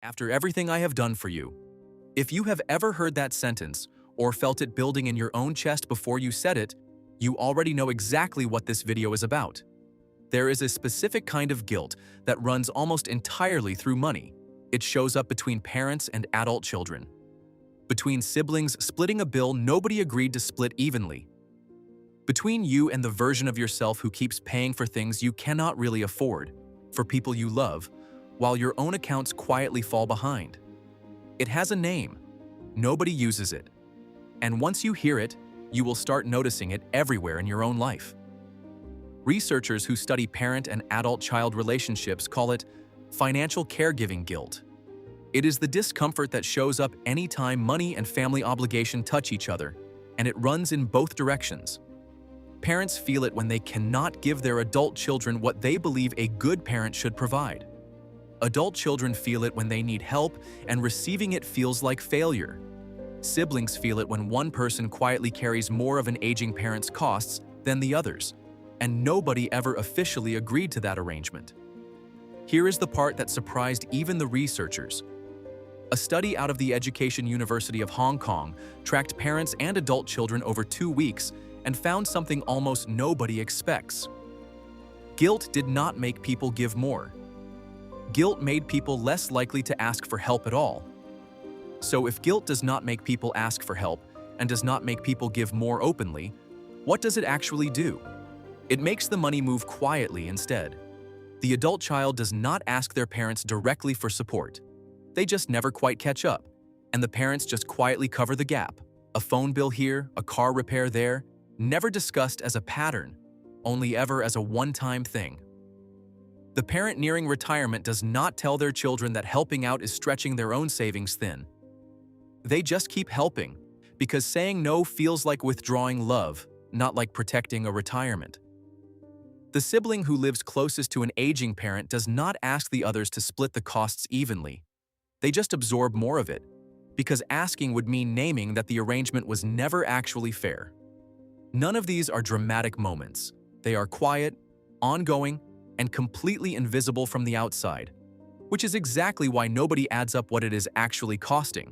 after everything I have done for you. If you have ever heard that sentence or felt it building in your own chest before you said it, you already know exactly what this video is about. There is a specific kind of guilt that runs almost entirely through money. It shows up between parents and adult children. Between siblings splitting a bill nobody agreed to split evenly. Between you and the version of yourself who keeps paying for things you cannot really afford, for people you love, while your own accounts quietly fall behind. It has a name. Nobody uses it. And once you hear it, you will start noticing it everywhere in your own life. Researchers who study parent and adult-child relationships call it financial caregiving guilt. It is the discomfort that shows up anytime money and family obligation touch each other, and it runs in both directions. Parents feel it when they cannot give their adult children what they believe a good parent should provide. Adult children feel it when they need help, and receiving it feels like failure. Siblings feel it when one person quietly carries more of an aging parent's costs than the others, and nobody ever officially agreed to that arrangement. Here is the part that surprised even the researchers. A study out of the Education University of Hong Kong tracked parents and adult children over 2 weeks and found something almost nobody expects. Guilt did not make people give more. Guilt made people less likely to ask for help at all. So if guilt does not make people ask for help and does not make people give more openly, what does it actually do? It makes the money move quietly instead. The adult child does not ask their parents directly for support. They just never quite catch up, and the parents just quietly cover the gap. A phone bill here, a car repair there, never discussed as a pattern, only ever as a one-time thing. The parent nearing retirement does not tell their children that helping out is stretching their own savings thin. They just keep helping, because saying no feels like withdrawing love, not like protecting a retirement. The sibling who lives closest to an aging parent does not ask the others to split the costs evenly. They just absorb more of it, because asking would mean naming that the arrangement was never actually fair. None of these are dramatic moments. They are quiet, ongoing, and completely invisible from the outside, which is exactly why nobody adds up what it is actually costing.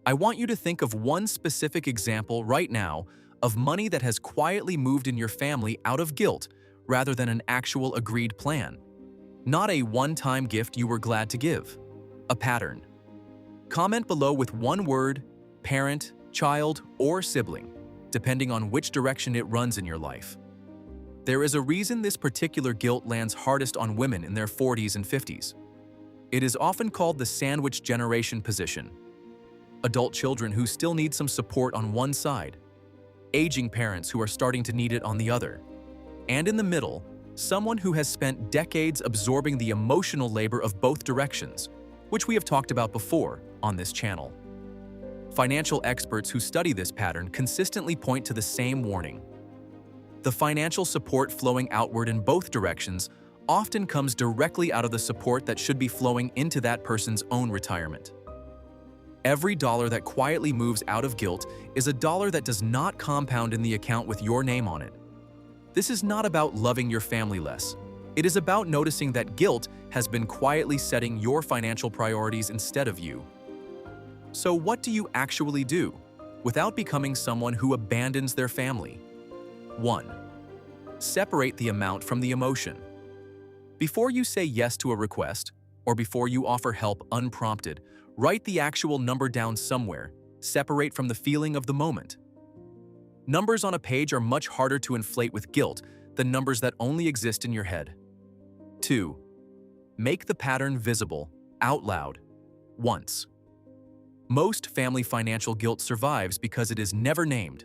I want you to think of one specific example right now of money that has quietly moved in your family out of guilt rather than an actual agreed plan. Not a one-time gift you were glad to give. A pattern. Comment below with one word, parent, child, or sibling, depending on which direction it runs in your life. There is a reason this particular guilt lands hardest on women in their 40s and 50s. It is often called the sandwich generation position. Adult children who still need some support on one side, aging parents who are starting to need it on the other, and in the middle, someone who has spent decades absorbing the emotional labor of both directions, which we have talked about before on this channel. Financial experts who study this pattern consistently point to the same warning. The financial support flowing outward in both directions often comes directly out of the support that should be flowing into that person's own retirement. Every dollar that quietly moves out of guilt is a dollar that does not compound in the account with your name on it. This is not about loving your family less. It is about noticing that guilt has been quietly setting your financial priorities instead of you. So what do you actually do without becoming someone who abandons their family? 1. Separate the amount from the emotion. Before you say yes to a request, or before you offer help unprompted, write the actual number down somewhere, separate from the feeling of the moment. Numbers on a page are much harder to inflate with guilt than numbers that only exist in your head. 2. Make the pattern visible, out loud, once. Most family financial guilt survives because it is never named.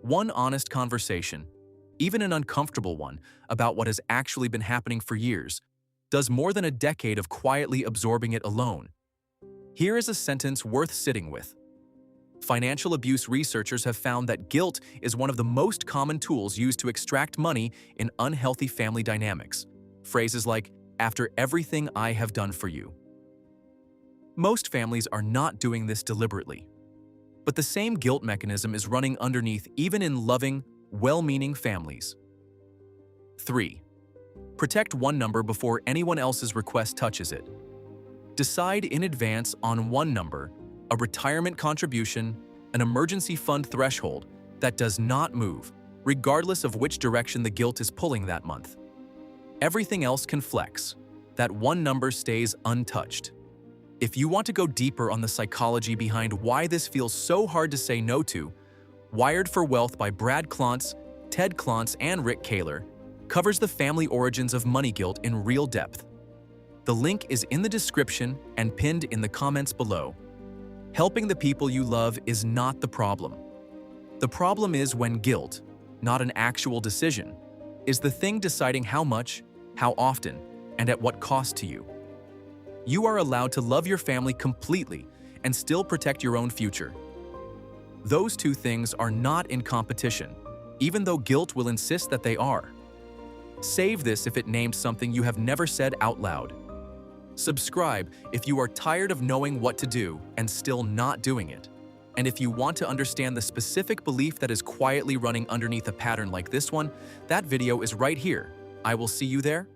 One honest conversation, even an uncomfortable one, about what has actually been happening for years, does more than a decade of quietly absorbing it alone. Here is a sentence worth sitting with. Financial abuse researchers have found that guilt is one of the most common tools used to extract money in unhealthy family dynamics. Phrases like, "after everything I have done for you." Most families are not doing this deliberately. But the same guilt mechanism is running underneath even in loving, well-meaning families. 3. Protect one number before anyone else's request touches it. Decide in advance on one number, a retirement contribution, an emergency fund threshold that does not move, regardless of which direction the guilt is pulling that month. Everything else can flex. That one number stays untouched. If you want to go deeper on the psychology behind why this feels so hard to say no to, Wired for Wealth by Brad Klontz, Ted Klontz, and Rick Kaler covers the family origins of money guilt in real depth. The link is in the description and pinned in the comments below. Helping the people you love is not the problem. The problem is when guilt, not an actual decision, is the thing deciding how much, how often, and at what cost to you. You are allowed to love your family completely and still protect your own future. Those two things are not in competition, even though guilt will insist that they are. Save this if it names something you have never said out loud. Subscribe if you are tired of knowing what to do and still not doing it. And if you want to understand the specific belief that is quietly running underneath a pattern like this one, that video is right here. I will see you there.